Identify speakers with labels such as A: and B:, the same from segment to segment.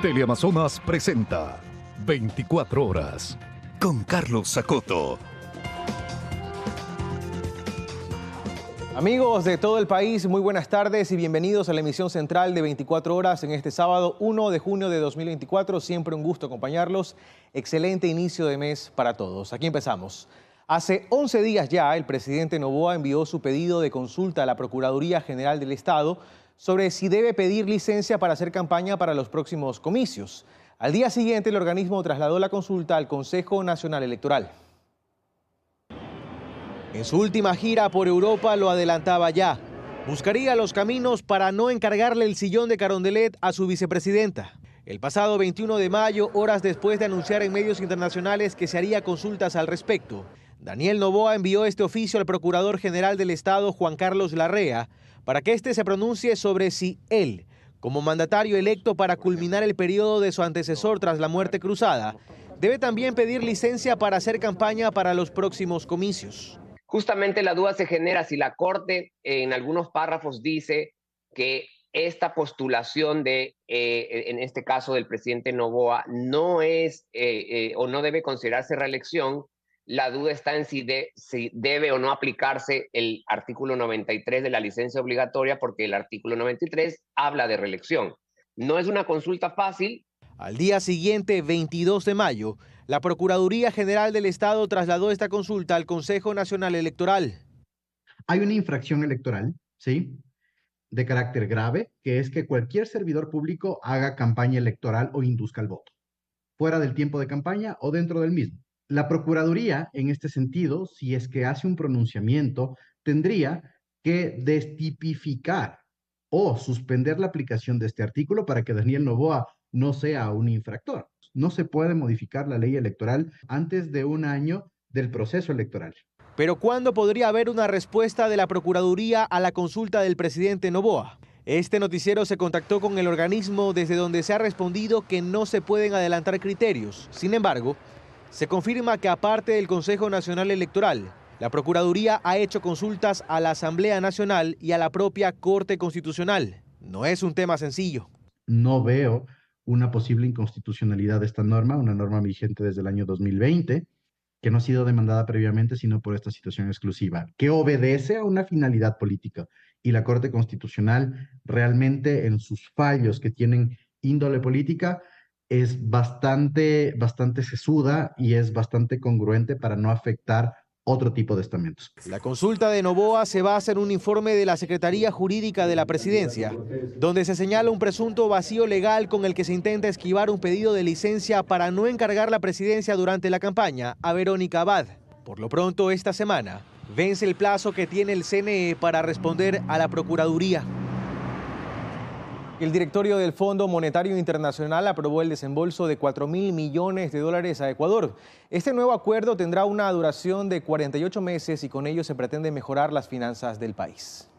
A: Teleamazonas presenta 24 horas con Carlos Sacoto.
B: Amigos de todo el país, muy buenas tardes y bienvenidos a la emisión central de 24 horas en este sábado 1 de junio de 2024. Siempre un gusto acompañarlos. Excelente inicio de mes para todos. Aquí empezamos. Hace 11 días ya, el presidente Noboa envió su pedido de consulta a la Procuraduría General del Estado sobre si debe pedir licencia para hacer campaña para los próximos comicios. Al día siguiente, el organismo trasladó la consulta al Consejo Nacional Electoral. En su última gira por Europa lo adelantaba ya. Buscaría los caminos para no encargarle el sillón de Carondelet a su vicepresidenta. El pasado 21 de mayo, horas después de anunciar en medios internacionales que se haría consultas al respecto, Daniel Noboa envió este oficio al Procurador General del Estado, Juan Carlos Larrea, para que éste se pronuncie sobre si él, como mandatario electo para culminar el periodo de su antecesor tras la muerte cruzada, debe también pedir licencia para hacer campaña para los próximos comicios.
C: Justamente la duda se genera si la Corte en algunos párrafos dice que esta postulación en este caso del presidente Noboa, no es o no debe considerarse reelección. La duda está en si debe o no aplicarse el artículo 93 de la licencia obligatoria, porque el artículo 93 habla de reelección. No es una consulta fácil.
B: Al día siguiente, 22 de mayo, la Procuraduría General del Estado trasladó esta consulta al Consejo Nacional Electoral.
D: Hay una infracción electoral, ¿sí?, de carácter grave, que es que cualquier servidor público haga campaña electoral o induzca al voto, fuera del tiempo de campaña o dentro del mismo. La Procuraduría, en este sentido, si es que hace un pronunciamiento, tendría que destipificar o suspender la aplicación de este artículo para que Daniel Noboa no sea un infractor. No se puede modificar la ley electoral antes de un año del proceso electoral.
B: Pero ¿cuándo podría haber una respuesta de la Procuraduría a la consulta del presidente Noboa? Este noticiero se contactó con el organismo desde donde se ha respondido que no se pueden adelantar criterios. Sin embargo, se confirma que aparte del Consejo Nacional Electoral, la Procuraduría ha hecho consultas a la Asamblea Nacional y a la propia Corte Constitucional. No es un tema sencillo.
D: No veo una posible inconstitucionalidad de esta norma, una norma vigente desde el año 2020, que no ha sido demandada previamente, sino por esta situación exclusiva, que obedece a una finalidad política. Y la Corte Constitucional realmente en sus fallos que tienen índole política es bastante sesuda y es bastante congruente para no afectar otro tipo de estamentos.
B: La consulta de Noboa se basa en un informe de la Secretaría Jurídica de la Presidencia, donde se señala un presunto vacío legal con el que se intenta esquivar un pedido de licencia para no encargar la presidencia durante la campaña a Verónica Abad. Por lo pronto, esta semana, vence el plazo que tiene el CNE para responder a la Procuraduría. El directorio del Fondo Monetario Internacional aprobó el desembolso de $4.000 millones a Ecuador. Este nuevo acuerdo tendrá una duración de 48 meses y con ello se pretende mejorar las finanzas del país.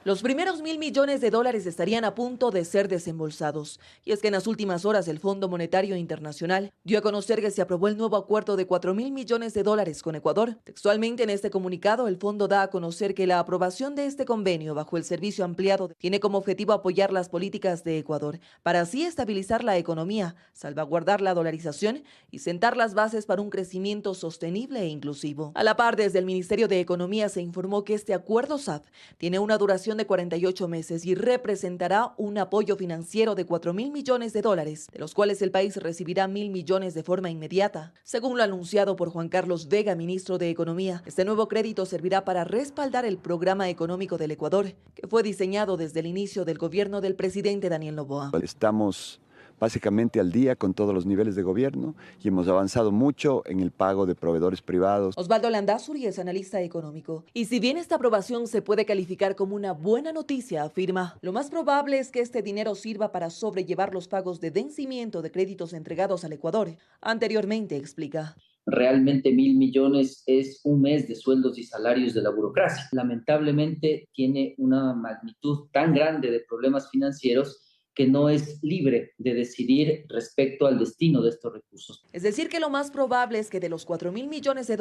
E: Los primeros $1.000 millones estarían a punto de ser desembolsados. Y es que en las últimas horas el Fondo Monetario Internacional dio a conocer que se aprobó el nuevo acuerdo de $4.000 millones con Ecuador. Textualmente en este comunicado, el fondo da a conocer que la aprobación de este convenio bajo el servicio ampliado tiene como objetivo apoyar las políticas de Ecuador para así estabilizar la economía, salvaguardar la dolarización y sentar las bases para un crecimiento sostenible e inclusivo. A la par, desde el Ministerio de Economía se informó que este acuerdo SAF tiene una duración de 48 meses y representará un apoyo financiero de $4.000 millones, de los cuales el país recibirá $1.000 millones de forma inmediata. Según lo anunciado por Juan Carlos Vega, ministro de Economía, este nuevo crédito servirá para respaldar el programa económico del Ecuador, que fue diseñado desde el inicio del gobierno del presidente Daniel Noboa.
F: Estamos básicamente al día con todos los niveles de gobierno y hemos avanzado mucho en el pago de proveedores privados.
E: Osvaldo Landázuri es analista económico. Y si bien esta aprobación se puede calificar como una buena noticia, afirma, lo más probable es que este dinero sirva para sobrellevar los pagos de vencimiento de créditos entregados al Ecuador. Anteriormente, explica.
G: Realmente 1.000 millones es un mes de sueldos y salarios de la burocracia. Lamentablemente tiene una magnitud tan grande de problemas financieros que no es libre de decidir respecto al destino de estos recursos.
E: Es decir, que lo más probable es que de los $4.000 millones,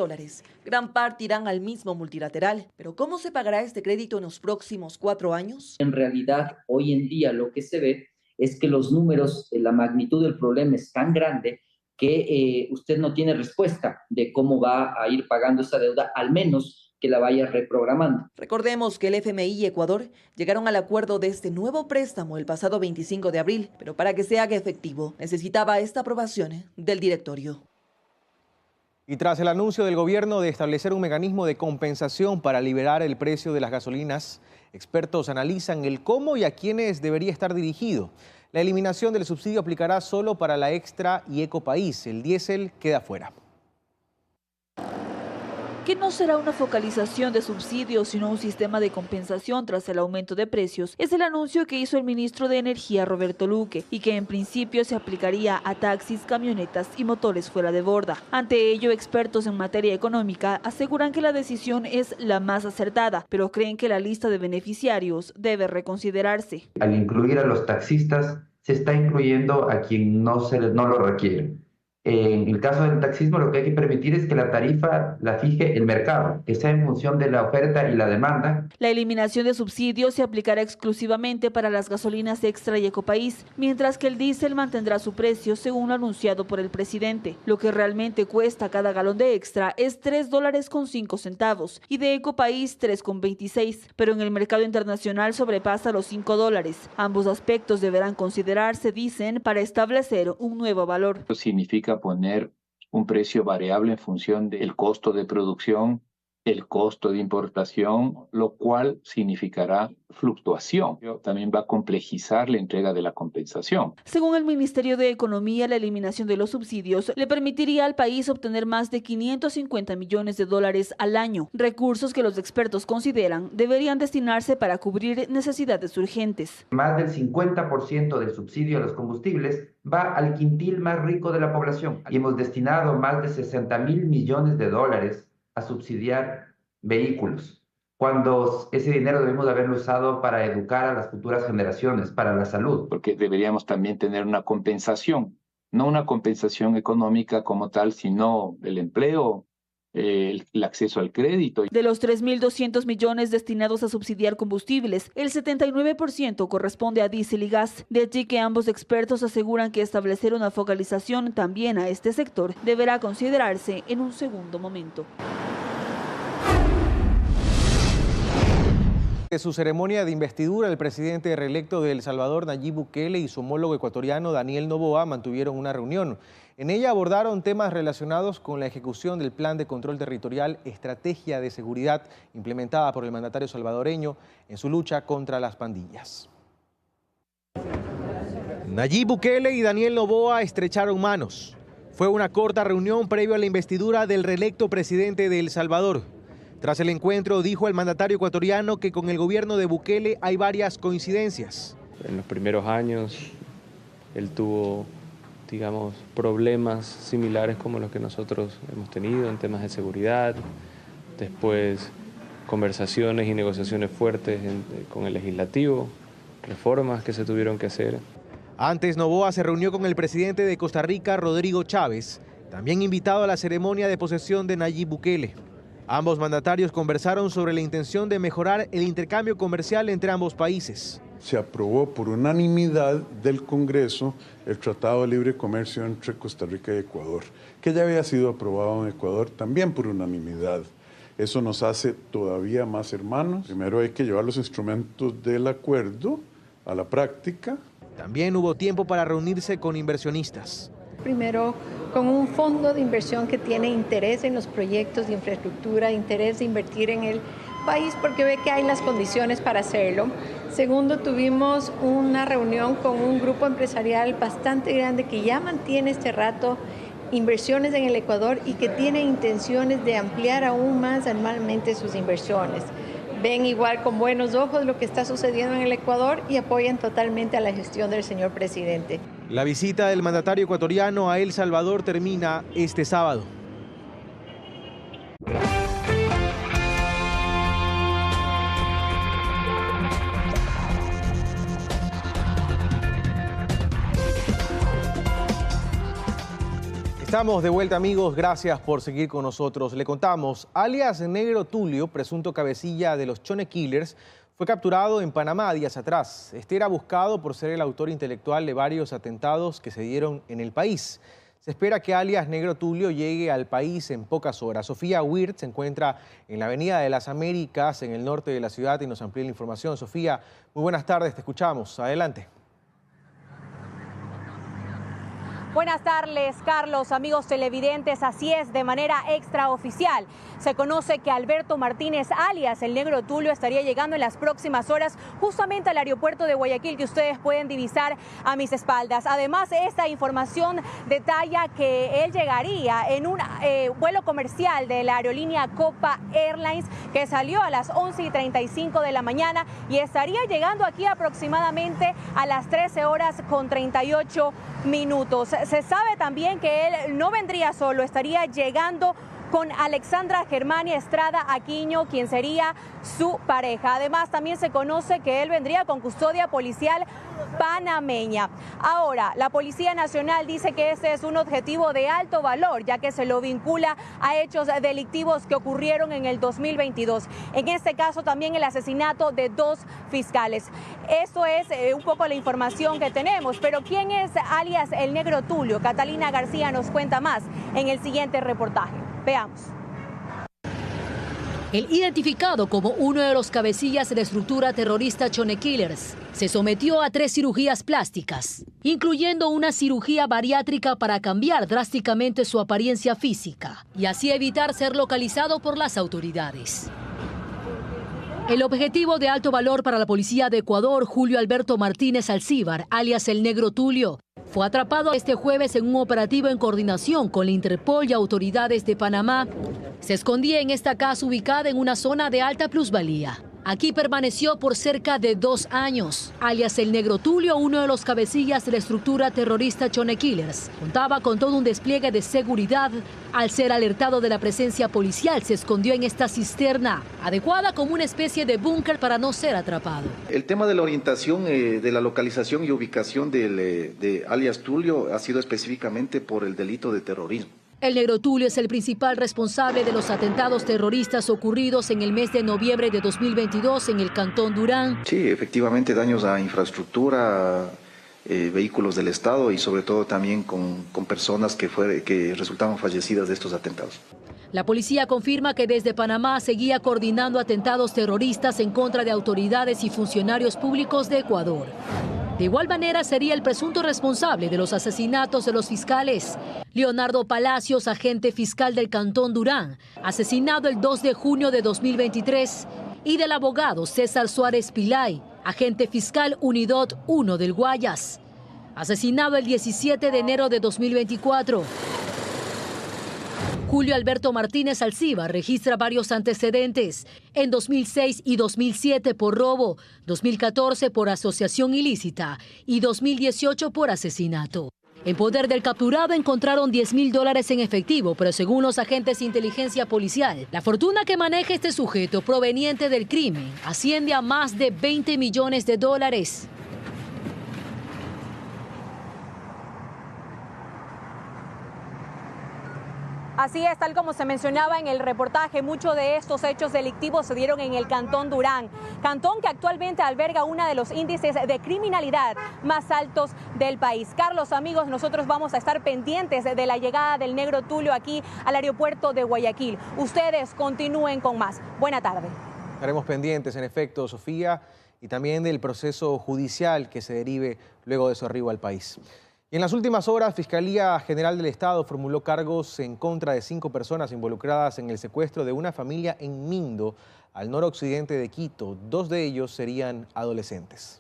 E: gran parte irán al mismo multilateral. Pero ¿cómo se pagará este crédito en los próximos 4 años?
G: En realidad, hoy en día lo que se ve es que los números, la magnitud del problema es tan grande que usted no tiene respuesta de cómo va a ir pagando esa deuda, al menos que la vaya reprogramando.
E: Recordemos que el FMI y Ecuador llegaron al acuerdo de este nuevo préstamo el pasado 25 de abril, pero para que se haga efectivo necesitaba esta aprobación del directorio.
B: Y tras el anuncio del gobierno de establecer un mecanismo de compensación para liberar el precio de las gasolinas, expertos analizan el cómo y a quiénes debería estar dirigido. La eliminación del subsidio aplicará solo para la Extra y Ecopaís. El diésel queda fuera.
H: Que no será una focalización de subsidios, sino un sistema de compensación tras el aumento de precios, es el anuncio que hizo el ministro de Energía, Roberto Luque, y que en principio se aplicaría a taxis, camionetas y motores fuera de borda. Ante ello, expertos en materia económica aseguran que la decisión es la más acertada, pero creen que la lista de beneficiarios debe reconsiderarse.
I: Al incluir a los taxistas, se está incluyendo a quien no lo requiere. En el caso del taxismo, lo que hay que permitir es que la tarifa la fije el mercado, que sea en función de la oferta y la demanda.
H: La eliminación de subsidios se aplicará exclusivamente para las gasolinas Extra y Ecopaís, mientras que el diésel mantendrá su precio según lo anunciado por el presidente. Lo que realmente cuesta cada galón de Extra es $3.05 y de Ecopaís $3.26, pero en el mercado internacional sobrepasa los $5. Ambos aspectos deberán considerarse, dicen, para establecer un nuevo valor.
J: Eso significa poner un precio variable en función del costo de producción, el costo de importación, lo cual significará fluctuación. También va a complejizar la entrega de la compensación.
H: Según el Ministerio de Economía, la eliminación de los subsidios le permitiría al país obtener más de $550 millones al año, recursos que los expertos consideran deberían destinarse para cubrir necesidades urgentes.
I: Más del 50% del subsidio a los combustibles va al quintil más rico de la población y hemos destinado más de $60.000 millones a subsidiar vehículos, cuando ese dinero debemos haberlo usado para educar a las futuras generaciones, para la salud.
J: Porque deberíamos también tener una compensación, no una compensación económica como tal, sino el empleo, el acceso al crédito.
H: De los 3.200 millones destinados a subsidiar combustibles, el 79% corresponde a diésel y gas. De allí que ambos expertos aseguran que establecer una focalización también a este sector deberá considerarse en un segundo momento.
B: De su ceremonia de investidura, el presidente reelecto de El Salvador, Nayib Bukele, y su homólogo ecuatoriano, Daniel Noboa, mantuvieron una reunión. En ella abordaron temas relacionados con la ejecución del Plan de Control Territorial, estrategia de seguridad implementada por el mandatario salvadoreño en su lucha contra las pandillas. Nayib Bukele y Daniel Noboa estrecharon manos. Fue una corta reunión previo a la investidura del reelecto presidente de El Salvador. Tras el encuentro, dijo el mandatario ecuatoriano que con el gobierno de Bukele hay varias coincidencias.
K: En los primeros años, él tuvo, digamos, problemas similares como los que nosotros hemos tenido en temas de seguridad. Después, conversaciones y negociaciones fuertes con el legislativo, reformas que se tuvieron que hacer.
B: Antes, Noboa se reunió con el presidente de Costa Rica, Rodrigo Chávez, también invitado a la ceremonia de posesión de Nayib Bukele. Ambos mandatarios conversaron sobre la intención de mejorar el intercambio comercial entre ambos países.
L: Se aprobó por unanimidad del Congreso el Tratado de Libre Comercio entre Costa Rica y Ecuador, que ya había sido aprobado en Ecuador también por unanimidad. Eso nos hace todavía más hermanos. Primero hay que llevar los instrumentos del acuerdo a la práctica.
B: También hubo tiempo para reunirse con inversionistas.
M: Primero, con un fondo de inversión que tiene interés en los proyectos de infraestructura, interés de invertir en el país porque ve que hay las condiciones para hacerlo. Segundo, tuvimos una reunión con un grupo empresarial bastante grande que ya mantiene este rato inversiones en el Ecuador y que tiene intenciones de ampliar aún más anualmente sus inversiones. Ven igual con buenos ojos lo que está sucediendo en el Ecuador y apoyan totalmente a la gestión del señor presidente.
B: La visita del mandatario ecuatoriano a El Salvador termina este sábado. Estamos de vuelta, amigos, gracias por seguir con nosotros. Le contamos, alias Negro Tulio, presunto cabecilla de los Chone Killers, Fue capturado en Panamá días atrás. Este era buscado por ser el autor intelectual de varios atentados que se dieron en el país. Se espera que alias Negro Tulio llegue al país en pocas horas. Sofía Wirt se encuentra en la Avenida de las Américas, en el norte de la ciudad, y nos amplía la información. Sofía, muy buenas tardes, te escuchamos. Adelante.
N: Buenas tardes, Carlos, amigos televidentes. Así es, de manera extraoficial. Se conoce que Alberto Martínez, alias el Negro Tulio, estaría llegando en las próximas horas justamente al aeropuerto de Guayaquil, que ustedes pueden divisar a mis espaldas. Además, esta información detalla que él llegaría en un vuelo comercial de la aerolínea Copa Airlines, que salió a las 11:35 de la mañana y estaría llegando aquí aproximadamente a las 13 horas con 38 minutos. Se sabe también que él no vendría solo, estaría llegando con Alexandra Germania Estrada Aquino, quien sería su pareja. Además, también se conoce que él vendría con custodia policial panameña. Ahora, la Policía Nacional dice que este es un objetivo de alto valor, ya que se lo vincula a hechos delictivos que ocurrieron en el 2022. En este caso, también el asesinato de 2 fiscales. Esto es un poco la información que tenemos, pero ¿quién es alias el Negro Tulio? Catalina García nos cuenta más en el siguiente reportaje. Veamos.
O: El identificado como uno de los cabecillas de la estructura terrorista Chone Killers se sometió a 3 cirugías plásticas, incluyendo una cirugía bariátrica para cambiar drásticamente su apariencia física y así evitar ser localizado por las autoridades. El objetivo de alto valor para la policía de Ecuador, Julio Alberto Martínez Alcíbar, alias el Negro Tulio, fue atrapado este jueves en un operativo en coordinación con la Interpol y autoridades de Panamá. Se escondía en esta casa ubicada en una zona de alta plusvalía. Aquí permaneció por cerca de 2 años. Alias el Negro Tulio, uno de los cabecillas de la estructura terrorista Chone Killers, contaba con todo un despliegue de seguridad. Al ser alertado de la presencia policial, se escondió en esta cisterna, adecuada como una especie de búnker para no ser atrapado.
P: El tema de la orientación, de la localización y ubicación de alias Tulio ha sido específicamente por el delito de terrorismo.
O: El Negro Tulio es el principal responsable de los atentados terroristas ocurridos en el mes de noviembre de 2022 en el Cantón Durán.
P: Sí, efectivamente daños a infraestructura, vehículos del Estado y sobre todo también con personas que resultaron fallecidas de estos atentados.
O: La policía confirma que desde Panamá seguía coordinando atentados terroristas en contra de autoridades y funcionarios públicos de Ecuador. De igual manera sería el presunto responsable de los asesinatos de los fiscales Leonardo Palacios, agente fiscal del Cantón Durán, asesinado el 2 de junio de 2023, y del abogado César Suárez Pilay, agente fiscal Unidot 1 del Guayas, asesinado el 17 de enero de 2024. Julio Alberto Martínez Alcíbar registra varios antecedentes, en 2006 y 2007 por robo, 2014 por asociación ilícita y 2018 por asesinato. En poder del capturado encontraron $10.000 en efectivo, pero según los agentes de inteligencia policial, la fortuna que maneja este sujeto proveniente del crimen asciende a más de $20 millones.
N: Así es, tal como se mencionaba en el reportaje, muchos de estos hechos delictivos se dieron en el Cantón Durán, cantón que actualmente alberga uno de los índices de criminalidad más altos del país. Carlos, amigos, nosotros vamos a estar pendientes de la llegada del Negro Tulio aquí al aeropuerto de Guayaquil. Ustedes continúen con más. Buena tarde.
B: Estaremos pendientes, en efecto, Sofía, y también del proceso judicial que se derive luego de su arribo al país. Y en las últimas horas, Fiscalía General del Estado formuló cargos en contra de 5 personas involucradas en el secuestro de una familia en Mindo, al noroccidente de Quito. 2 de ellos serían adolescentes.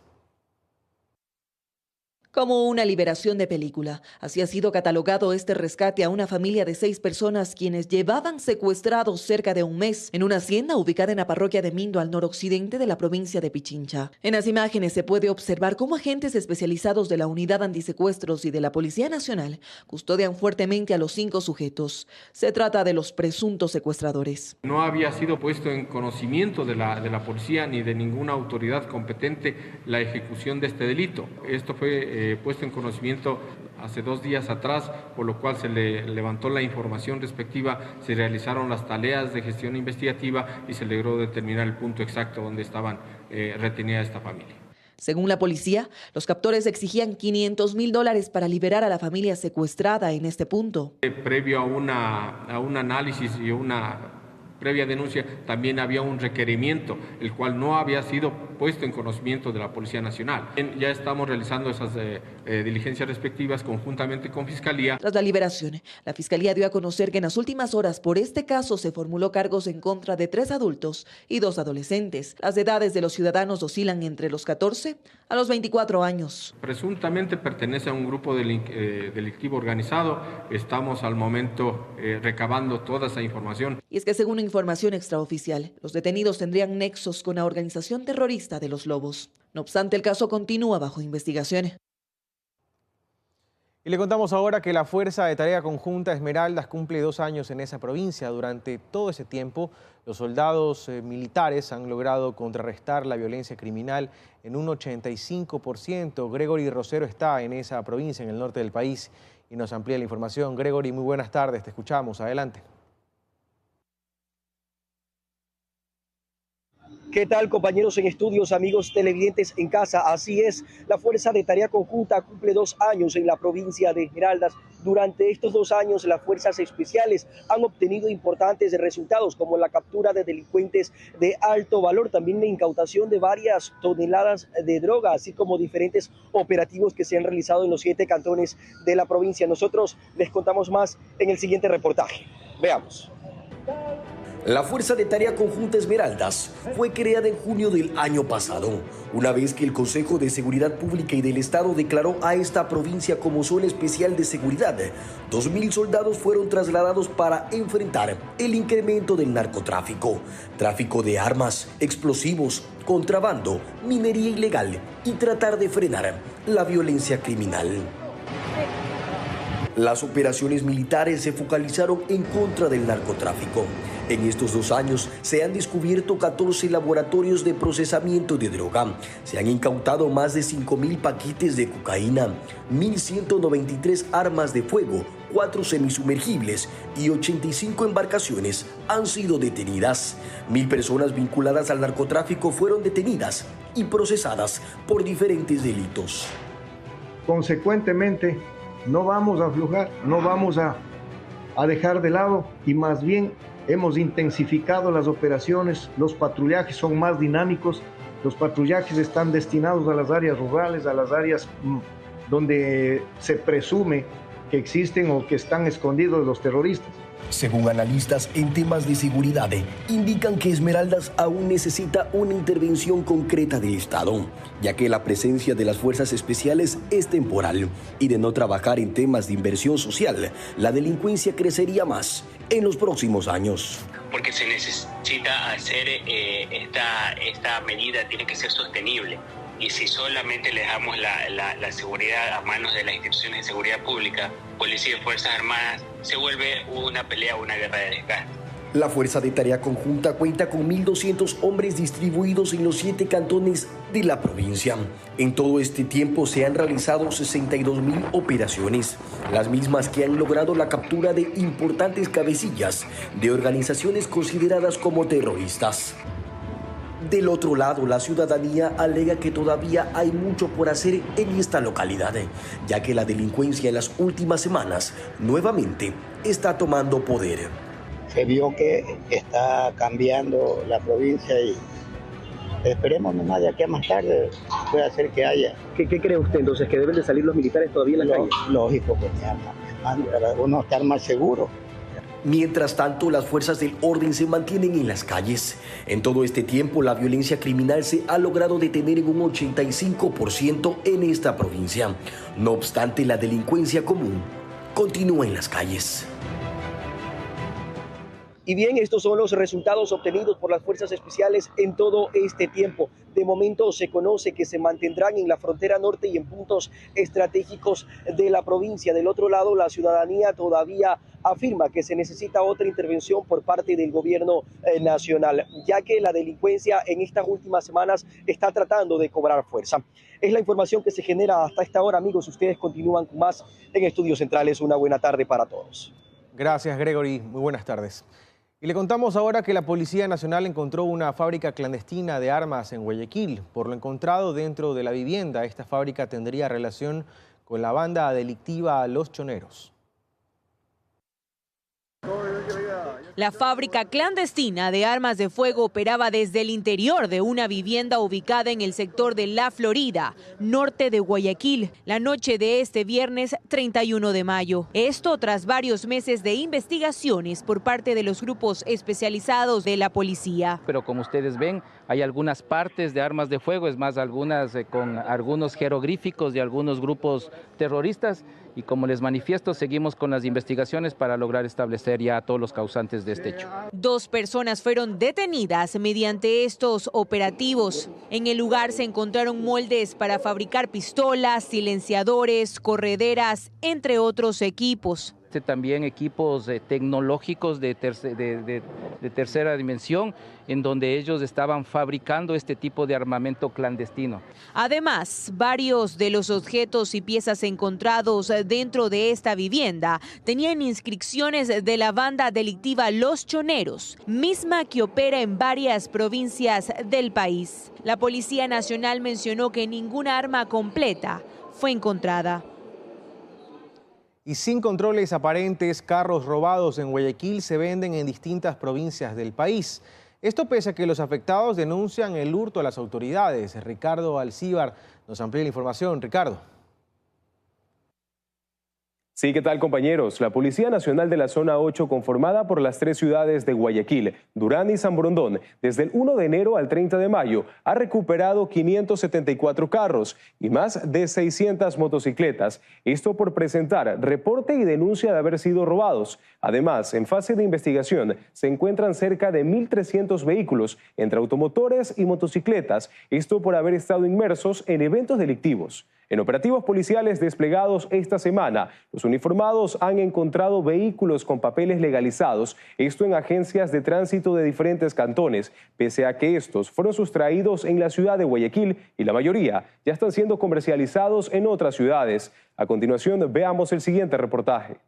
E: Como una liberación de película, así ha sido catalogado este rescate a una familia de 6 personas quienes llevaban secuestrados cerca de un mes en una hacienda ubicada en la parroquia de Mindo, al noroccidente de la provincia de Pichincha. En las imágenes se puede observar cómo agentes especializados de la Unidad Antisecuestros y de la Policía Nacional custodian fuertemente a los 5 sujetos. Se trata de los presuntos secuestradores.
Q: No había sido puesto en conocimiento de la policía ni de ninguna autoridad competente la ejecución de este delito. Esto fue puesto en conocimiento hace 2 días atrás, por lo cual se le levantó la información respectiva, se realizaron las tareas de gestión investigativa y se logró determinar el punto exacto donde estaban retenida esta familia.
E: Según la policía, los captores exigían $500,000 para liberar a la familia secuestrada en este punto.
Q: Previo a un análisis y una previa denuncia, también había un requerimiento, el cual no había sido puesto en conocimiento de la Policía Nacional. Ya estamos realizando esas diligencias respectivas conjuntamente con Fiscalía.
E: Tras la liberación, la Fiscalía dio a conocer que en las últimas horas por este caso se formuló cargos en contra de 3 adultos y 2 adolescentes. Las edades de los ciudadanos oscilan entre los 14 a los 24 años.
Q: Presuntamente pertenece a un grupo delictivo organizado. Estamos al momento recabando toda esa información.
E: Y es que según información extraoficial, los detenidos tendrían nexos con la organización terrorista de los Lobos. No obstante, el caso continúa bajo investigación.
B: Y le contamos ahora que la Fuerza de Tarea Conjunta Esmeraldas cumple 2 años en esa provincia. Durante todo ese tiempo, los soldados militares han logrado contrarrestar la violencia criminal en un 85%. Gregory Rosero está en esa provincia, en el norte del país, y nos amplía la información. Gregory, muy buenas tardes, te escuchamos. Adelante.
R: ¿Qué tal, compañeros en estudios, amigos televidentes en casa? Así es, la Fuerza de Tarea Conjunta cumple 2 años en la provincia de Esmeraldas. Durante estos 2 años, las fuerzas especiales han obtenido importantes resultados, como la captura de delincuentes de alto valor, también la incautación de varias toneladas de droga, así como diferentes operativos que se han realizado en los 7 cantones de la provincia. Nosotros les contamos más en el siguiente reportaje. Veamos.
S: La Fuerza de Tarea Conjunta Esmeraldas fue creada en junio del año pasado, una vez que el Consejo de Seguridad Pública y del Estado declaró a esta provincia como zona especial de seguridad. 2.000 soldados fueron trasladados para enfrentar el incremento del narcotráfico, tráfico de armas, explosivos, contrabando, minería ilegal y tratar de frenar la violencia criminal. Las operaciones militares se focalizaron en contra del narcotráfico. En estos 2 años se han descubierto 14 laboratorios de procesamiento de droga. Se han incautado más de 5.000 paquetes de cocaína, 1.193 armas de fuego, 4 semisumergibles y 85 embarcaciones han sido detenidas. 1.000 personas vinculadas al narcotráfico fueron detenidas y procesadas por diferentes delitos.
T: Consecuentemente, no vamos a aflojar, no vamos a dejar de lado y más bien hemos intensificado las operaciones, los patrullajes son más dinámicos, los patrullajes están destinados a las áreas rurales, a las áreas donde se presume que existen o que están escondidos los terroristas.
S: Según analistas en temas de seguridad, indican que Esmeraldas aún necesita una intervención concreta del Estado, ya que la presencia de las fuerzas especiales es temporal y de no trabajar en temas de inversión social, la delincuencia crecería más en los próximos años.
U: Porque se necesita hacer esta medida, tiene que ser sostenible. Y si solamente le dejamos la seguridad a manos de las instituciones de seguridad pública, policía y fuerzas armadas, se vuelve una pelea, una guerra de desgaste.
S: La Fuerza de Tarea Conjunta cuenta con 1.200 hombres distribuidos en los 7 cantones de la provincia. En todo este tiempo se han realizado 62.000 operaciones, las mismas que han logrado la captura de importantes cabecillas de organizaciones consideradas como terroristas. Del otro lado, la ciudadanía alega que todavía hay mucho por hacer en esta localidad, ya que la delincuencia en las últimas semanas nuevamente está tomando poder.
V: Se vio que está cambiando la provincia y esperemos nomás de aquí a más tarde puede ser que haya.
R: ¿Qué cree usted entonces? ¿Que deben de salir los militares todavía en la calle?
V: Lógico, pues para uno estar más seguro.
S: Mientras tanto, las fuerzas del orden se mantienen en las calles. En todo este tiempo, la violencia criminal se ha logrado detener en un 85% en esta provincia. No obstante, la delincuencia común continúa en las calles.
R: Y bien, estos son los resultados obtenidos por las fuerzas especiales en todo este tiempo. De momento se conoce que se mantendrán en la frontera norte y en puntos estratégicos de la provincia. Del otro lado, la ciudadanía todavía afirma que se necesita otra intervención por parte del gobierno nacional, ya que la delincuencia en estas últimas semanas está tratando de cobrar fuerza. Es la información que se genera hasta esta hora, amigos. Ustedes continúan con más en Estudios Centrales. Una buena tarde para todos.
B: Gracias, Gregory. Muy buenas tardes. Y le contamos ahora que la Policía Nacional encontró una fábrica clandestina de armas en Guayaquil. Por lo encontrado dentro de la vivienda, esta fábrica tendría relación con la banda delictiva Los Choneros.
N: La fábrica clandestina de armas de fuego operaba desde el interior de una vivienda ubicada en el sector de La Florida, norte de Guayaquil, la noche de este viernes 31 de mayo. Esto tras varios meses de investigaciones por parte de los grupos especializados de la policía.
A: Pero como ustedes ven, hay algunas partes de armas de fuego, es más, algunas con algunos jeroglíficos de algunos grupos terroristas. Y como les manifiesto, seguimos con las investigaciones para lograr establecer ya a todos los causantes de este hecho.
N: 2 personas fueron detenidas mediante estos operativos. En el lugar se encontraron moldes para fabricar pistolas, silenciadores, correderas, entre otros equipos.
A: También equipos tecnológicos de tercera dimensión, en donde ellos estaban fabricando este tipo de armamento clandestino.
N: Además, varios de los objetos y piezas encontrados dentro de esta vivienda tenían inscripciones de la banda delictiva Los Choneros, misma que opera en varias provincias del país. La Policía Nacional mencionó que ninguna arma completa fue encontrada.
B: Y sin controles aparentes, carros robados en Guayaquil se venden en distintas provincias del país. Esto pese a que los afectados denuncian el hurto a las autoridades. Ricardo Alcíbar nos amplía la información. Ricardo.
C: Sí, ¿qué tal, compañeros? La Policía Nacional de la Zona 8, conformada por las 3 ciudades de Guayaquil, Durán y San Borondón, desde el 1 de enero al 30 de mayo, ha recuperado 574 carros y más de 600 motocicletas. Esto por presentar reporte y denuncia de haber sido robados. Además, en fase de investigación, se encuentran cerca de 1.300 vehículos, entre automotores y motocicletas. Esto por haber estado inmersos en eventos delictivos. En operativos policiales desplegados esta semana, los uniformados han encontrado vehículos con papeles legalizados, esto en agencias de tránsito de diferentes cantones, pese a que estos fueron sustraídos en la ciudad de Guayaquil y la mayoría ya están siendo comercializados en otras ciudades. A continuación, veamos el siguiente reportaje.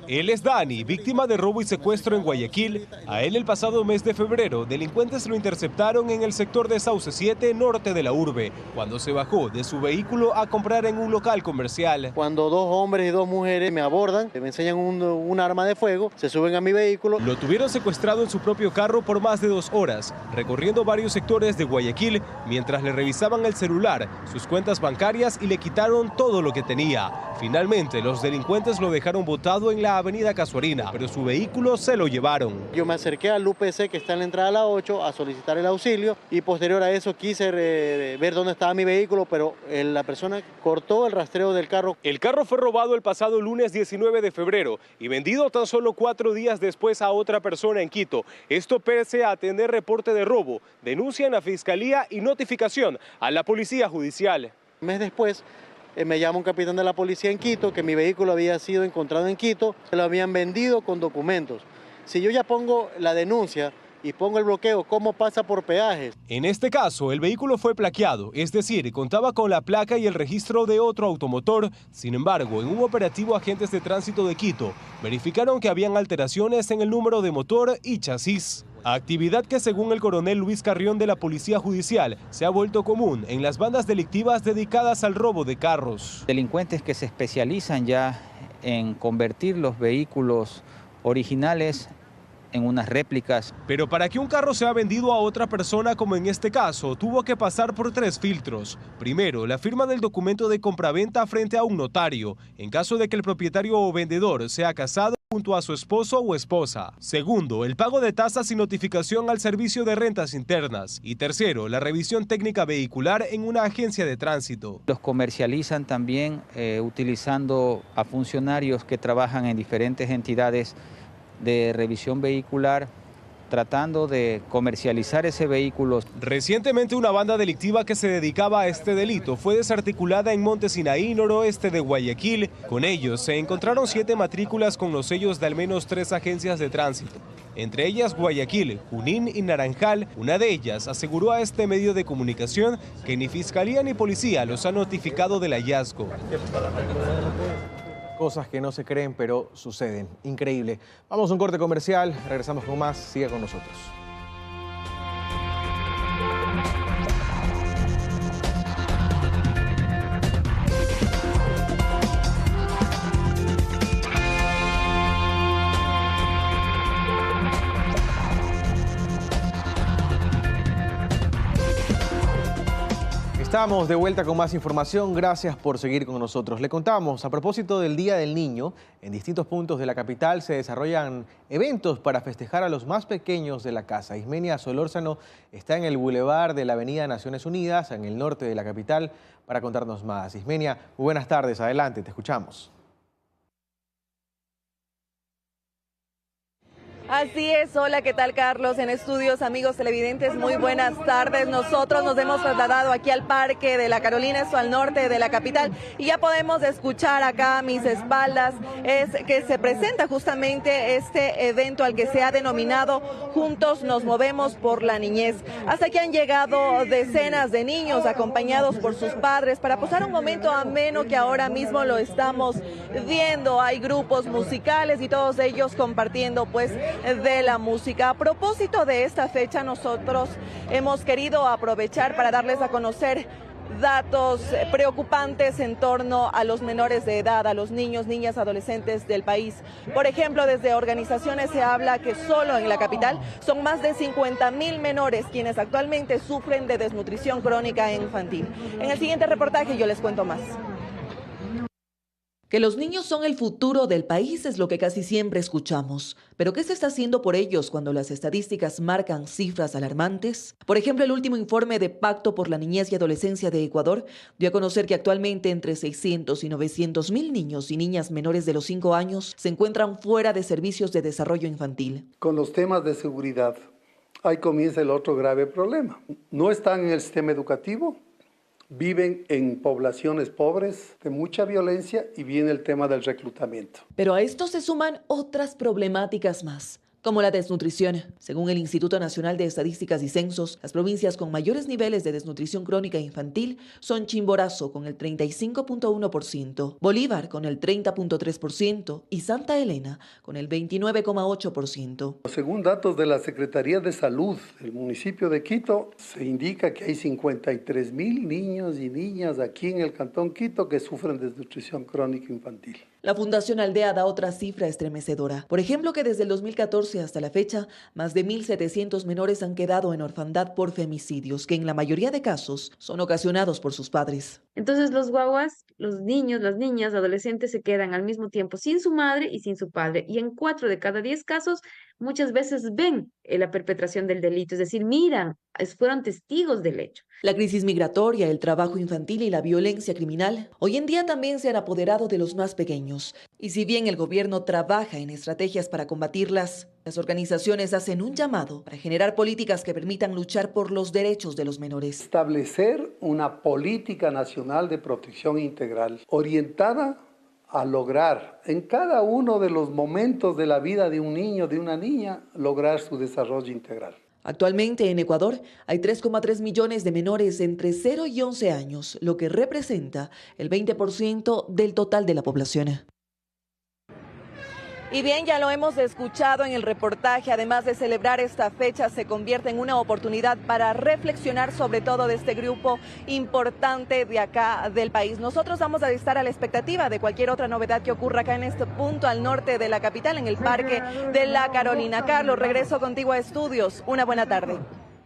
W: Él es Dani, víctima de robo y secuestro en Guayaquil. A él el pasado mes de febrero, delincuentes lo interceptaron en el sector de Sauce 7, norte de la urbe, cuando se bajó de su vehículo a comprar en un local comercial.
X: Cuando 2 hombres y 2 mujeres me abordan, me enseñan un arma de fuego, se suben a mi vehículo.
W: Lo tuvieron secuestrado en su propio carro por más de 2 horas, recorriendo varios sectores de Guayaquil, mientras le revisaban el celular, sus cuentas bancarias y le quitaron todo lo que tenía. Finalmente, los delincuentes lo dejaron botado en la avenida Casuarina, pero su vehículo se lo llevaron.
X: Yo me acerqué al UPC que está en la entrada a la 8 a solicitar el auxilio y posterior a eso quise ver dónde estaba mi vehículo, pero la persona cortó el rastreo del carro.
W: El carro fue robado el pasado lunes 19 de febrero y vendido tan solo 4 días después a otra persona en Quito. Esto pese a tener reporte de robo, denuncia en la Fiscalía y notificación a la Policía Judicial.
X: Un mes después me llama un capitán de la policía en Quito que mi vehículo había sido encontrado en Quito, se lo habían vendido con documentos. Si yo ya pongo la denuncia y pongo el bloqueo, ¿cómo pasa por peajes?
W: En este caso, el vehículo fue plaqueado, es decir, contaba con la placa y el registro de otro automotor. Sin embargo, en un operativo, agentes de tránsito de Quito verificaron que habían alteraciones en el número de motor y chasis. Actividad que, según el coronel Luis Carrión de la Policía Judicial, se ha vuelto común en las bandas delictivas dedicadas al robo de carros.
Y: Delincuentes que se especializan ya en convertir los vehículos originales en unas réplicas.
W: Pero para que un carro sea vendido a otra persona, como en este caso, tuvo que pasar por 3 filtros. Primero, la firma del documento de compraventa frente a un notario, en caso de que el propietario o vendedor sea casado junto a su esposo o esposa. Segundo, el pago de tasas y notificación al servicio de rentas internas. Y tercero, la revisión técnica vehicular en una agencia de tránsito.
Y: Los comercializan también utilizando a funcionarios que trabajan en diferentes entidades de revisión vehicular, tratando de comercializar ese vehículo.
W: Recientemente una banda delictiva que se dedicaba a este delito fue desarticulada en Monte Sinaí, noroeste de Guayaquil. Con ellos se encontraron 7 matrículas con los sellos de al menos 3 agencias de tránsito, entre ellas Guayaquil, Junín y Naranjal. Una de ellas aseguró a este medio de comunicación que ni fiscalía ni policía los ha notificado del hallazgo.
B: Cosas que no se creen, pero suceden. Increíble. Vamos a un corte comercial, regresamos con más. Siga con nosotros. Estamos de vuelta con más información, gracias por seguir con nosotros. Le contamos, a propósito del Día del Niño, en distintos puntos de la capital se desarrollan eventos para festejar a los más pequeños de la casa. Ismenia Solórzano está en el bulevar de la Avenida Naciones Unidas, en el norte de la capital, para contarnos más. Ismenia, muy buenas tardes, adelante, te escuchamos.
D: Así es, hola, ¿qué tal, Carlos? En estudios, amigos televidentes, muy buenas tardes. Nosotros nos hemos trasladado aquí al Parque de la Carolina, esto al norte de la capital, y ya podemos escuchar acá a mis espaldas, es que se presenta justamente este evento al que se ha denominado Juntos nos movemos por la niñez. Hasta aquí han llegado decenas de niños acompañados por sus padres para pasar un momento ameno que ahora mismo lo estamos viendo. Hay grupos musicales y todos ellos compartiendo pues de la música. A propósito de esta fecha, nosotros hemos querido aprovechar para darles a conocer datos preocupantes en torno a los menores de edad, a los niños, niñas, adolescentes del país. Por ejemplo, desde organizaciones se habla que solo en la capital son más de 50.000 menores quienes actualmente sufren de desnutrición crónica infantil. En el siguiente reportaje yo les cuento más. Que los niños son el futuro del país es lo que casi siempre escuchamos. ¿Pero qué se está haciendo por ellos cuando las estadísticas marcan cifras alarmantes? Por ejemplo, el último informe de Pacto por la Niñez y Adolescencia de Ecuador dio a conocer que actualmente entre 600 y 900.000 niños y niñas menores de los 5 años se encuentran fuera de servicios de desarrollo infantil.
F: Con los temas de seguridad, ahí comienza el otro grave problema. No están en el sistema educativo, viven en poblaciones pobres, de mucha violencia, y viene el tema del reclutamiento.
E: Pero a esto se suman otras problemáticas más, como la desnutrición. Según el Instituto Nacional de Estadísticas y Censos, las provincias con mayores niveles de desnutrición crónica infantil son Chimborazo con el 35.1%, Bolívar con el 30.3% y Santa Elena con el 29.8%.
F: Según datos de la Secretaría de Salud del municipio de Quito, se indica que hay 53.000 niños y niñas aquí en el Cantón Quito que sufren desnutrición crónica infantil.
E: La Fundación Aldea da otra cifra estremecedora. Por ejemplo, que desde el 2014 hasta la fecha, más de 1.700 menores han quedado en orfandad por femicidios, que en la mayoría de casos son ocasionados por sus padres.
G: Entonces los guaguas, los niños, las niñas, adolescentes se quedan al mismo tiempo sin su madre y sin su padre. Y en 4 de cada 10 casos, muchas veces ven la perpetración del delito, es decir, miran, fueron testigos del hecho.
E: La crisis migratoria, el trabajo infantil y la violencia criminal hoy en día también se han apoderado de los más pequeños. Y si bien el gobierno trabaja en estrategias para combatirlas, las organizaciones hacen un llamado para generar políticas que permitan luchar por los derechos de los menores.
F: Establecer una política nacional de protección integral orientada a lograr en cada uno de los momentos de la vida de un niño, de una niña, lograr su desarrollo integral.
E: Actualmente en Ecuador hay 3,3 millones de menores entre 0 y 11 años, lo que representa el 20% del total de la población. Y bien, ya lo hemos escuchado en el reportaje, además de celebrar esta fecha, se convierte en una oportunidad para reflexionar sobre todo de este grupo importante de acá del país. Nosotros vamos a estar a la expectativa de cualquier otra novedad que ocurra acá en este punto al norte de la capital, en el Parque de la Carolina. Carlos, regreso contigo a estudios. Una buena tarde.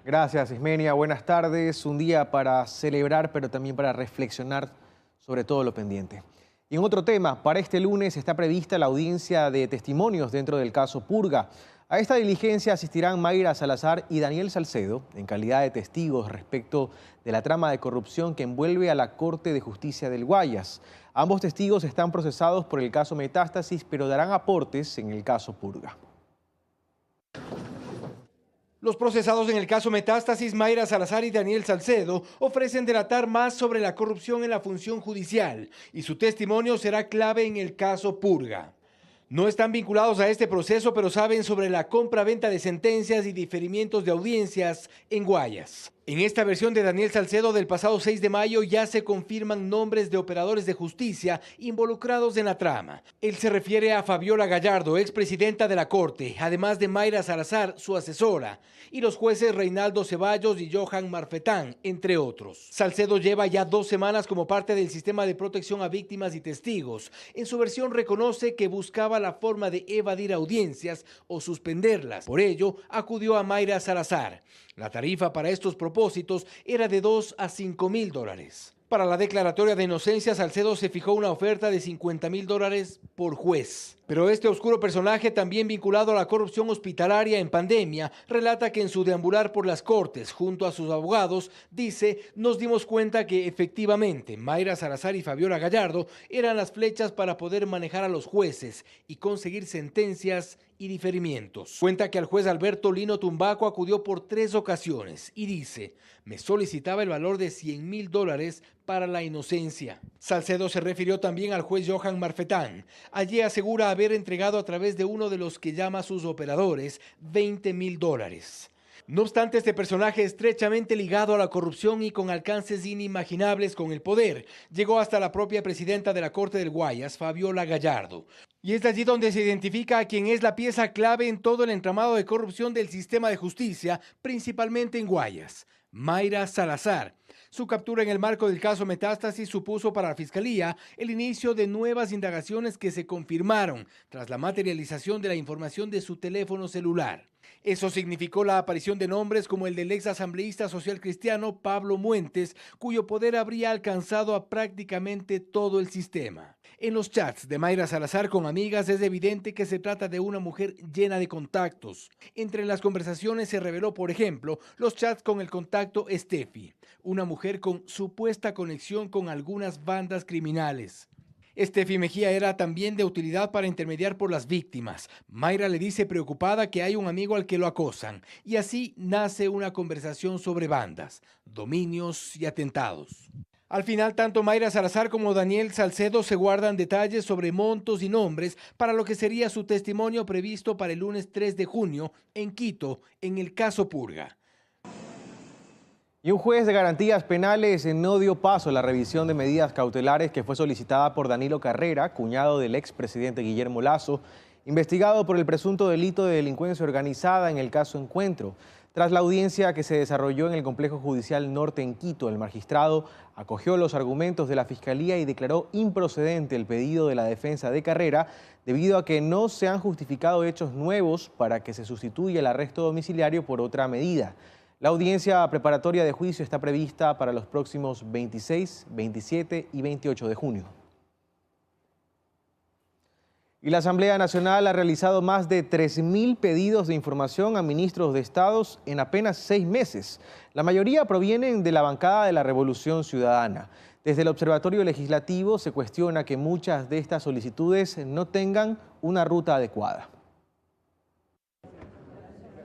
B: Gracias, Ismenia. Buenas tardes. Un día para celebrar, pero también para reflexionar sobre todo lo pendiente. Y en otro tema, para este lunes está prevista la audiencia de testimonios dentro del caso Purga. A esta diligencia asistirán Mayra Salazar y Daniel Salcedo en calidad de testigos respecto de la trama de corrupción que envuelve a la Corte de Justicia del Guayas. Ambos testigos están procesados por el caso Metástasis, pero darán aportes en el caso Purga.
H: Los procesados en el caso Metástasis, Mayra Salazar y Daniel Salcedo, ofrecen delatar más sobre la corrupción en la función judicial y su testimonio será clave en el caso Purga. No están vinculados a este proceso, pero saben sobre la compra-venta de sentencias y diferimientos de audiencias en Guayas. En esta versión de Daniel Salcedo del pasado 6 de mayo ya se confirman nombres de operadores de justicia involucrados en la trama. Él se refiere a Fabiola Gallardo, expresidenta de la Corte, además de Mayra Salazar, su asesora, y los jueces Reinaldo Ceballos y Johan Marfetán, entre otros. Salcedo lleva ya 2 semanas como parte del sistema de protección a víctimas y testigos. En su versión reconoce que buscaba la forma de evadir audiencias o suspenderlas. Por ello, acudió a Mayra Salazar. La tarifa para estos propósitos era de $2,000 a $5,000. Para la declaratoria de inocencia, Salcedo se fijó una oferta de $50,000 por juez. Pero este oscuro personaje, también vinculado a la corrupción hospitalaria en pandemia, relata que en su deambular por las cortes junto a sus abogados, dice, nos dimos cuenta que efectivamente Mayra Salazar y Fabiola Gallardo eran las flechas para poder manejar a los jueces y conseguir sentencias y diferimientos. Cuenta que al juez Alberto Lino Tumbaco acudió por 3 ocasiones y dice, me solicitaba el valor de $100,000 para la inocencia. Salcedo se refirió también al juez Johan Marfetán. Allí asegura haber entregado a través de uno de los que llama sus operadores $20,000. No obstante, este personaje estrechamente ligado a la corrupción y con alcances inimaginables con el poder, llegó hasta la propia presidenta de la Corte del Guayas, Fabiola Gallardo. Y es allí donde se identifica a quien es la pieza clave en todo el entramado de corrupción del sistema de justicia, principalmente en Guayas, Mayra Salazar. Su captura en el marco del caso Metástasis supuso para la Fiscalía el inicio de nuevas indagaciones que se confirmaron tras la materialización de la información de su teléfono celular. Eso significó la aparición de nombres como el del ex asambleísta social cristiano Pablo Muentes, cuyo poder habría alcanzado a prácticamente todo el sistema. En los chats de Mayra Salazar con amigas es evidente que se trata de una mujer llena de contactos. Entre las conversaciones se reveló, por ejemplo, los chats con el contacto Steffi, una mujer con supuesta conexión con algunas bandas criminales. Steffi Mejía era también de utilidad para intermediar por las víctimas. Mayra le dice preocupada que hay un amigo al que lo acosan, y así nace una conversación sobre bandas, dominios y atentados. Al final, tanto Mayra Salazar como Daniel Salcedo se guardan detalles sobre montos y nombres para lo que sería su testimonio previsto para el lunes 3 de junio en Quito, en el caso Purga.
B: Y un juez de garantías penales no dio paso a la revisión de medidas cautelares que fue solicitada por Danilo Carrera, cuñado del expresidente Guillermo Lasso, investigado por el presunto delito de delincuencia organizada en el caso Encuentro. Tras la audiencia que se desarrolló en el Complejo Judicial Norte en Quito, el magistrado acogió los argumentos de la Fiscalía y declaró improcedente el pedido de la defensa de Carrera debido a que no se han justificado hechos nuevos para que se sustituya el arresto domiciliario por otra medida. La audiencia preparatoria de juicio está prevista para los próximos 26, 27 y 28 de junio. Y la Asamblea Nacional ha realizado más de 3.000 pedidos de información a ministros de Estados en apenas 6 meses. La mayoría provienen de la bancada de la Revolución Ciudadana. Desde el Observatorio Legislativo se cuestiona que muchas de estas solicitudes no tengan una ruta adecuada.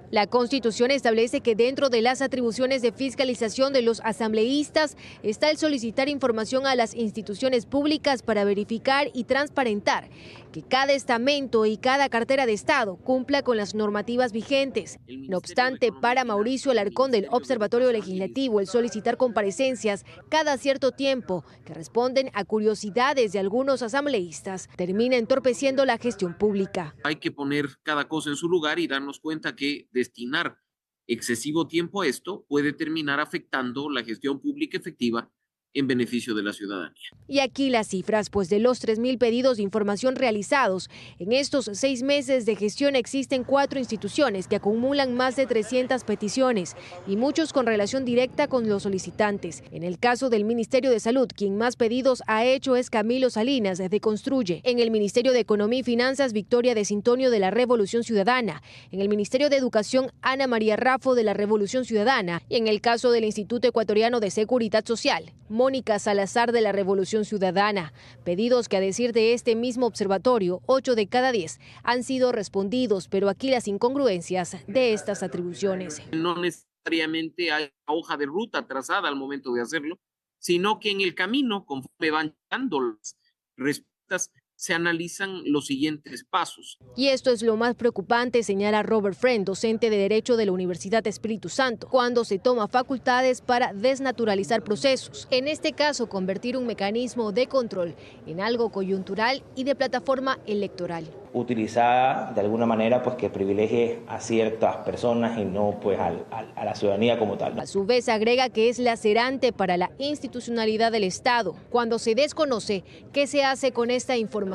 I: La Constitución establece que dentro de las atribuciones de fiscalización de los asambleístas está el solicitar información a las instituciones públicas para verificar y transparentar que cada estamento y cada cartera de Estado cumpla con las normativas vigentes. No obstante, para Mauricio Alarcón del Observatorio Legislativo, el solicitar comparecencias cada cierto tiempo que responden a curiosidades de algunos asambleístas termina entorpeciendo la gestión pública.
J: Hay que poner cada cosa en su lugar y darnos cuenta que destinar excesivo tiempo a esto puede terminar afectando la gestión pública efectiva en beneficio de la ciudadanía.
I: Y aquí las cifras, pues de los 3.000 pedidos de información realizados, en estos 6 meses de gestión existen 4 instituciones que acumulan más de 300 peticiones y muchos con relación directa con los solicitantes. En el caso del Ministerio de Salud, quien más pedidos ha hecho es Camilo Salinas de Construye. En el Ministerio de Economía y Finanzas, Victoria de Sintonio de la Revolución Ciudadana. En el Ministerio de Educación, Ana María Raffo de la Revolución Ciudadana. Y en el caso del Instituto Ecuatoriano de Seguridad Social, Mónica Salazar de la Revolución Ciudadana. Pedidos que, a decir de este mismo observatorio, 8 de cada 10 han sido respondidos, pero aquí las incongruencias de estas atribuciones.
J: No necesariamente hay hoja de ruta trazada al momento de hacerlo, sino que en el camino, conforme van dando las respuestas, se analizan los siguientes pasos.
I: Y esto es lo más preocupante, señala Robert Friend, docente de Derecho de la Universidad Espíritu Santo, cuando se toma facultades para desnaturalizar procesos. En este caso, convertir un mecanismo de control en algo coyuntural y de plataforma electoral.
K: Utilizada de alguna manera pues que privilegie a ciertas personas y no pues a la ciudadanía como tal.
I: A su vez agrega que es lacerante para la institucionalidad del Estado cuando se desconoce qué se hace con esta información.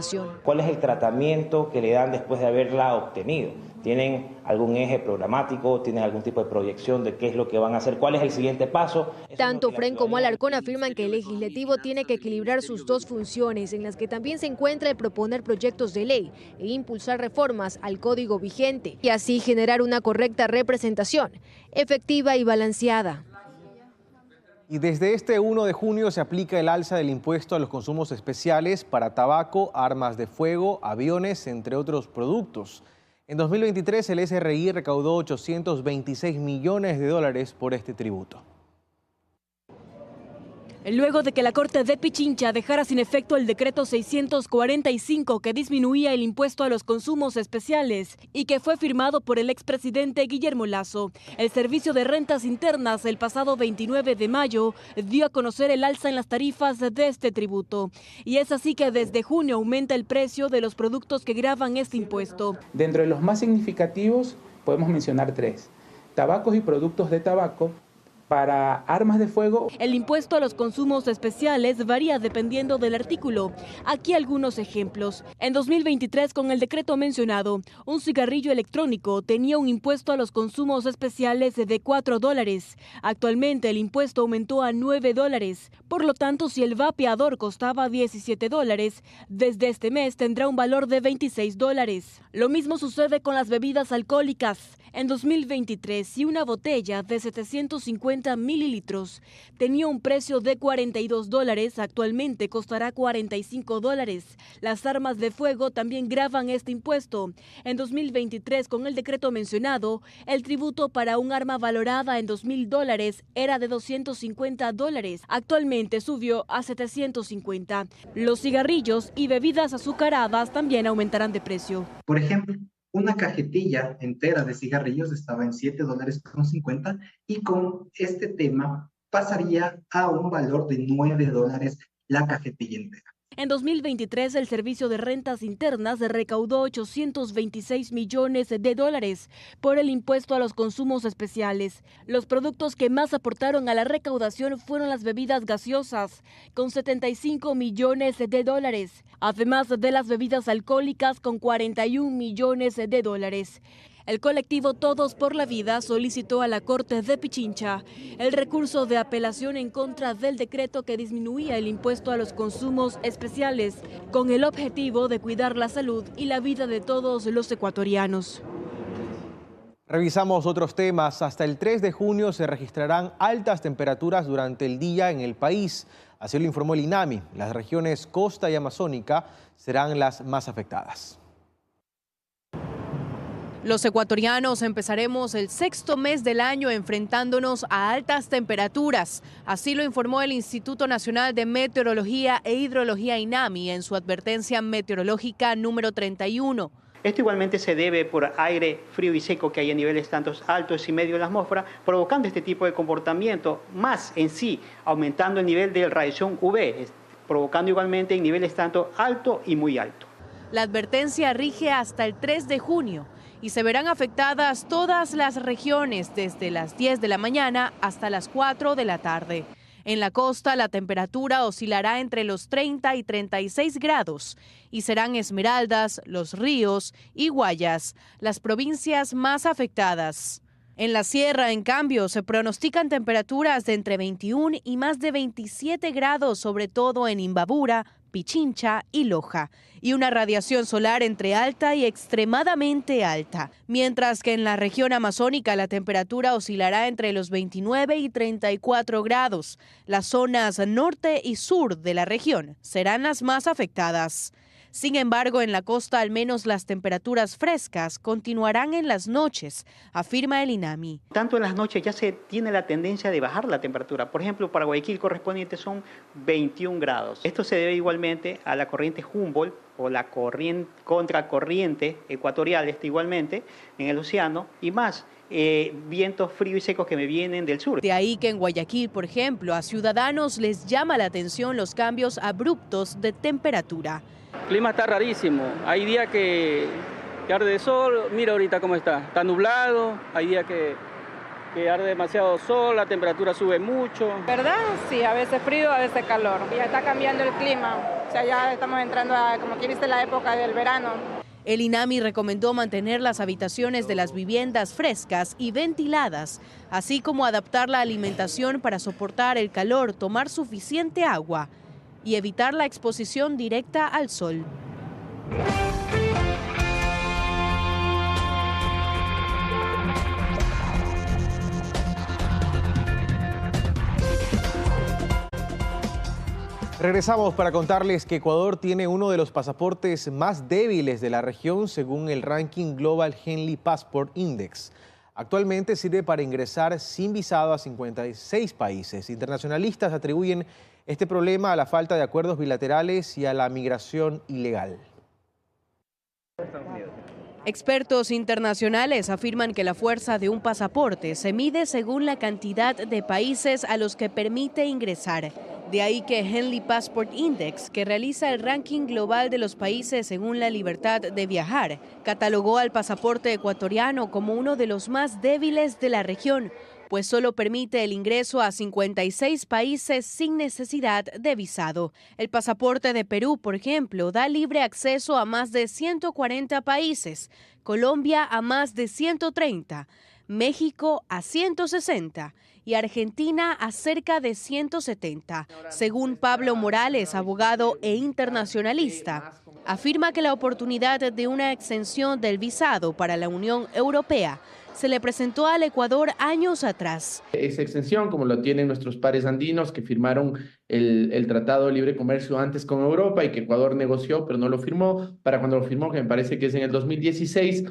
K: ¿Cuál es el tratamiento que le dan después de haberla obtenido? ¿Tienen algún eje programático? ¿Tienen algún tipo de proyección de qué es lo que van a hacer? ¿Cuál es el siguiente paso?
I: Tanto Fren como Alarcón afirman que el legislativo tiene que equilibrar sus dos funciones, en las que también se encuentra el proponer proyectos de ley e impulsar reformas al código vigente, y así generar una correcta representación, efectiva y balanceada.
B: Y desde este 1 de junio se aplica el alza del impuesto a los consumos especiales para tabaco, armas de fuego, aviones, entre otros productos. En 2023 el SRI recaudó 826 millones de dólares por este tributo.
L: Luego de que la Corte de Pichincha dejara sin efecto el decreto 645 que disminuía el impuesto a los consumos especiales y que fue firmado por el expresidente Guillermo Lasso, el Servicio de Rentas Internas el pasado 29 de mayo dio a conocer el alza en las tarifas de este tributo. Y es así que desde junio aumenta el precio de los productos que gravan este impuesto.
M: Dentro de los más significativos podemos mencionar 3: tabacos y productos de tabaco. Para armas de fuego,
L: el impuesto a los consumos especiales varía dependiendo del artículo. Aquí algunos ejemplos. En 2023, con el decreto mencionado, un cigarrillo electrónico tenía un impuesto a los consumos especiales de $4. Actualmente el impuesto aumentó a $9. Por lo tanto, si el vapeador costaba $17, desde este mes tendrá un valor de $26. Lo mismo sucede con las bebidas alcohólicas. En 2023, si una botella de 750 mililitros tenía un precio de $42, actualmente costará $45. Las armas de fuego también gravan este impuesto. En 2023, con el decreto mencionado, el tributo para un arma valorada en $2,000 era de $250. Actualmente subió a $750. Los cigarrillos y bebidas azucaradas también aumentarán de precio.
O: Por ejemplo, una cajetilla entera de cigarrillos estaba en $7.50 y con este tema pasaría a un valor de $9 la cajetilla entera.
L: En 2023, el Servicio de Rentas Internas recaudó 826 millones de dólares por el impuesto a los consumos especiales. Los productos que más aportaron a la recaudación fueron las bebidas gaseosas, con 75 millones de dólares, además de las bebidas alcohólicas, con 41 millones de dólares. El colectivo Todos por la Vida solicitó a la Corte de Pichincha el recurso de apelación en contra del decreto que disminuía el impuesto a los consumos especiales, con el objetivo de cuidar la salud y la vida de todos los ecuatorianos.
B: Revisamos otros temas. Hasta el 3 de junio se registrarán altas temperaturas durante el día en el país. Así lo informó el INAMI. Las regiones costa y amazónica serán las más afectadas.
P: Los ecuatorianos empezaremos el 6º mes del año enfrentándonos a altas temperaturas. Así lo informó el Instituto Nacional de Meteorología e Hidrología INAMI en su advertencia meteorológica número 31.
Z: Esto igualmente se debe por aire frío y seco que hay a niveles tanto altos y medios de la atmósfera, provocando este tipo de comportamiento, más en sí aumentando el nivel de radiación UV, provocando igualmente en niveles tanto alto y muy alto.
P: La advertencia rige hasta el 3 de junio. Y se verán afectadas todas las regiones desde las 10 de la mañana hasta las 4 de la tarde. En la costa la temperatura oscilará entre los 30 y 36 grados y serán Esmeraldas, Los Ríos y Guayas las provincias más afectadas. En la sierra, en cambio, se pronostican temperaturas de entre 21 y más de 27 grados, sobre todo en Imbabura, Pichincha y Loja, y una radiación solar entre alta y extremadamente alta, mientras que en la región amazónica la temperatura oscilará entre los 29 y 34 grados. Las zonas norte y sur de la región serán las más afectadas. Sin embargo, en la costa al menos las temperaturas frescas continuarán en las noches, afirma el INAMI.
Z: Tanto en las noches ya se tiene la tendencia de bajar la temperatura. Por ejemplo, para Guayaquil correspondiente son 21 grados. Esto se debe igualmente a la corriente Humboldt o la contracorriente ecuatorial, igualmente en el océano, y más vientos fríos y secos que me vienen del sur.
P: De ahí que en Guayaquil, por ejemplo, a ciudadanos les llama la atención los cambios abruptos de temperatura.
Q: El clima está rarísimo, hay días que arde de sol, mira ahorita cómo está nublado, hay días que arde demasiado sol, la temperatura sube mucho.
R: ¿Verdad? Sí, a veces frío, a veces calor. Ya está cambiando el clima, o sea, ya estamos entrando a, como quien dice, la época del verano.
P: El INAMI recomendó mantener las habitaciones de las viviendas frescas y ventiladas, así como adaptar la alimentación para soportar el calor, tomar suficiente agua y evitar la exposición directa al sol.
B: Regresamos para contarles que Ecuador tiene uno de los pasaportes más débiles de la región según el ranking Global Henley Passport Index. Actualmente sirve para ingresar sin visado a 56 países. Internacionalistas atribuyen este problema a la falta de acuerdos bilaterales y a la migración ilegal.
P: Expertos internacionales afirman que la fuerza de un pasaporte se mide según la cantidad de países a los que permite ingresar. De ahí que Henley Passport Index, que realiza el ranking global de los países según la libertad de viajar, catalogó al pasaporte ecuatoriano como uno de los más débiles de la región, pues solo permite el ingreso a 56 países sin necesidad de visado. El pasaporte de Perú, por ejemplo, da libre acceso a más de 140 países, Colombia a más de 130, México a 160 y Argentina a cerca de 170. Según Pablo Morales, abogado e internacionalista, afirma que la oportunidad de una exención del visado para la Unión Europea se le presentó al Ecuador años atrás.
S: Esa exención, como lo tienen nuestros pares andinos que firmaron el Tratado de Libre Comercio antes con Europa y que Ecuador negoció pero no lo firmó, para cuando lo firmó, que me parece que es en el 2016,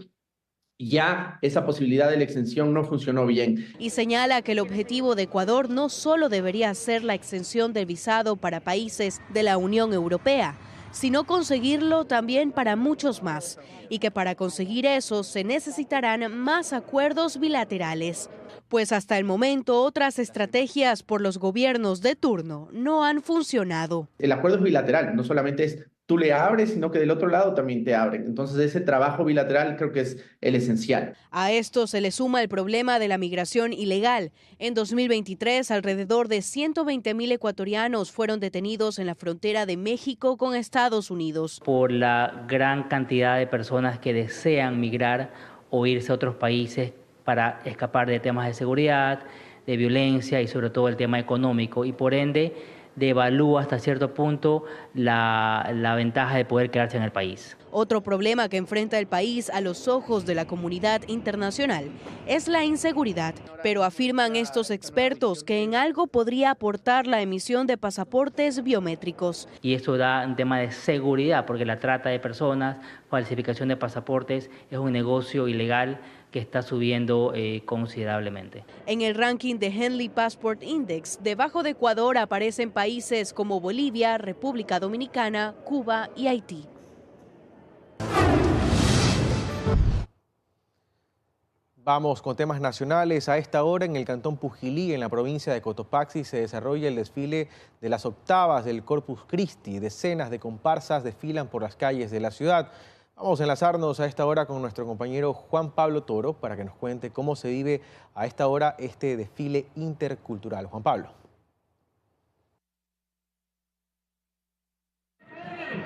S: ya esa posibilidad de la exención no funcionó bien.
P: Y señala que el objetivo de Ecuador no solo debería ser la exención del visado para países de la Unión Europea, sino conseguirlo también para muchos más, y que para conseguir eso se necesitarán más acuerdos bilaterales, pues hasta el momento otras estrategias por los gobiernos de turno no han funcionado.
S: El acuerdo es bilateral, no solamente es tú le abres, sino que del otro lado también te abren. Entonces ese trabajo bilateral creo que es el esencial.
P: A esto se le suma el problema de la migración ilegal. En 2023, alrededor de 120,000 ecuatorianos fueron detenidos en la frontera de México con Estados Unidos.
T: Por la gran cantidad de personas que desean migrar o irse a otros países para escapar de temas de seguridad, de violencia y sobre todo el tema económico, y por ende devalúa hasta cierto punto la ventaja de poder quedarse en el país.
P: Otro problema que enfrenta el país a los ojos de la comunidad internacional es la inseguridad, pero afirman estos expertos que en algo podría aportar la emisión de pasaportes biométricos.
T: Y esto da un tema de seguridad, porque la trata de personas, falsificación de pasaportes es un negocio ilegal que está subiendo considerablemente.
P: En el ranking de Henley Passport Index, debajo de Ecuador aparecen países como Bolivia, República Dominicana, Cuba y Haití.
B: Vamos con temas nacionales. A esta hora en el cantón Pujilí, en la provincia de Cotopaxi, se desarrolla el desfile de las octavas del Corpus Christi. Decenas de comparsas desfilan por las calles de la ciudad. Vamos a enlazarnos a esta hora con nuestro compañero Juan Pablo Toro para que nos cuente cómo se vive a esta hora este desfile intercultural. Juan Pablo.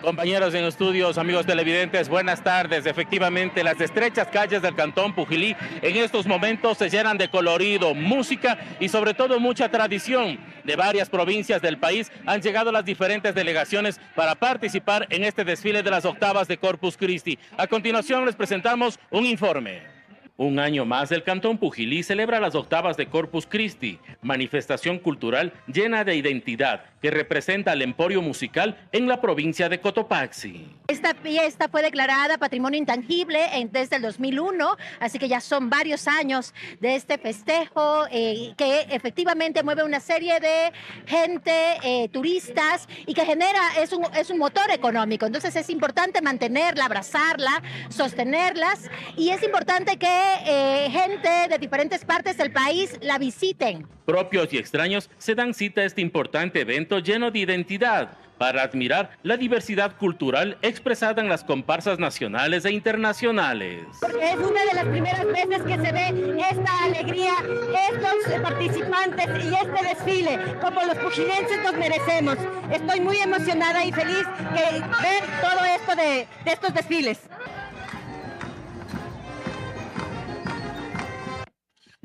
A: Compañeros en estudios, amigos televidentes, buenas tardes. Efectivamente, las estrechas calles del Cantón Pujilí en estos momentos se llenan de colorido, música y sobre todo mucha tradición. De varias provincias del país han llegado las diferentes delegaciones para participar en este desfile de las octavas de Corpus Christi. A continuación les presentamos un informe. Un año más, el Cantón Pujilí celebra las octavas de Corpus Christi, manifestación cultural llena de identidad que representa al emporio musical en la provincia de Cotopaxi.
C: Esta fiesta fue declarada Patrimonio Intangible desde el 2001, así que ya son varios años de este festejo que efectivamente mueve una serie de gente, turistas, y que es un motor económico. Entonces es importante mantenerla, abrazarla, sostenerlas, y es importante que gente de diferentes partes del país la visiten.
A: Propios y extraños se dan cita a este importante evento lleno de identidad para admirar la diversidad cultural expresada en las comparsas nacionales e internacionales.
C: Porque es una de las primeras veces que se ve esta alegría, estos participantes y este desfile, como los pujilenses nos merecemos. Estoy muy emocionada y feliz de ver todo esto de estos desfiles.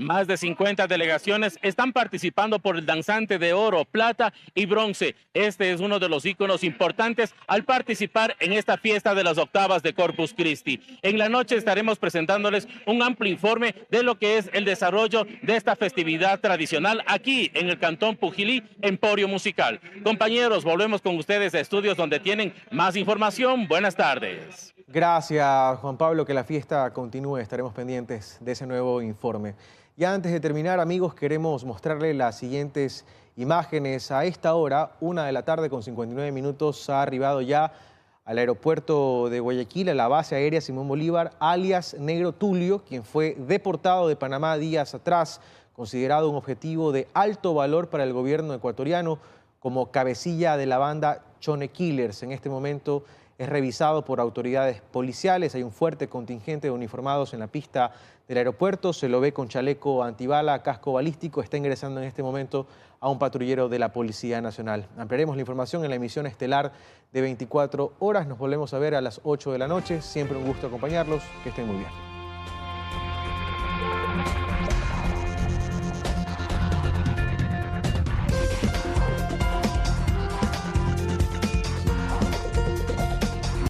A: Más de 50 delegaciones están participando por el danzante de oro, plata y bronce. Este es uno de los íconos importantes al participar en esta fiesta de las octavas de Corpus Christi. En la noche estaremos presentándoles un amplio informe de lo que es el desarrollo de esta festividad tradicional aquí en el Cantón Pujilí, Emporio Musical. Compañeros, volvemos con ustedes a estudios donde tienen más información. Buenas tardes.
B: Gracias, Juan Pablo, que la fiesta continúe. Estaremos pendientes de ese nuevo informe. Y antes de terminar, amigos, queremos mostrarles las siguientes imágenes. A esta hora, 1:59 p.m, ha arribado ya al aeropuerto de Guayaquil, a la base aérea Simón Bolívar, alias Negro Tulio, quien fue deportado de Panamá días atrás, considerado un objetivo de alto valor para el gobierno ecuatoriano como cabecilla de la banda Chone Killers. En este momento es revisado por autoridades policiales. Hay un fuerte contingente de uniformados en la pista del aeropuerto. Se lo ve con chaleco antibala, casco balístico. Está ingresando en este momento a un patrullero de la Policía Nacional. Ampliaremos la información en la emisión estelar de 24 horas. Nos volvemos a ver a las 8 de la noche. Siempre un gusto acompañarlos. Que estén muy bien.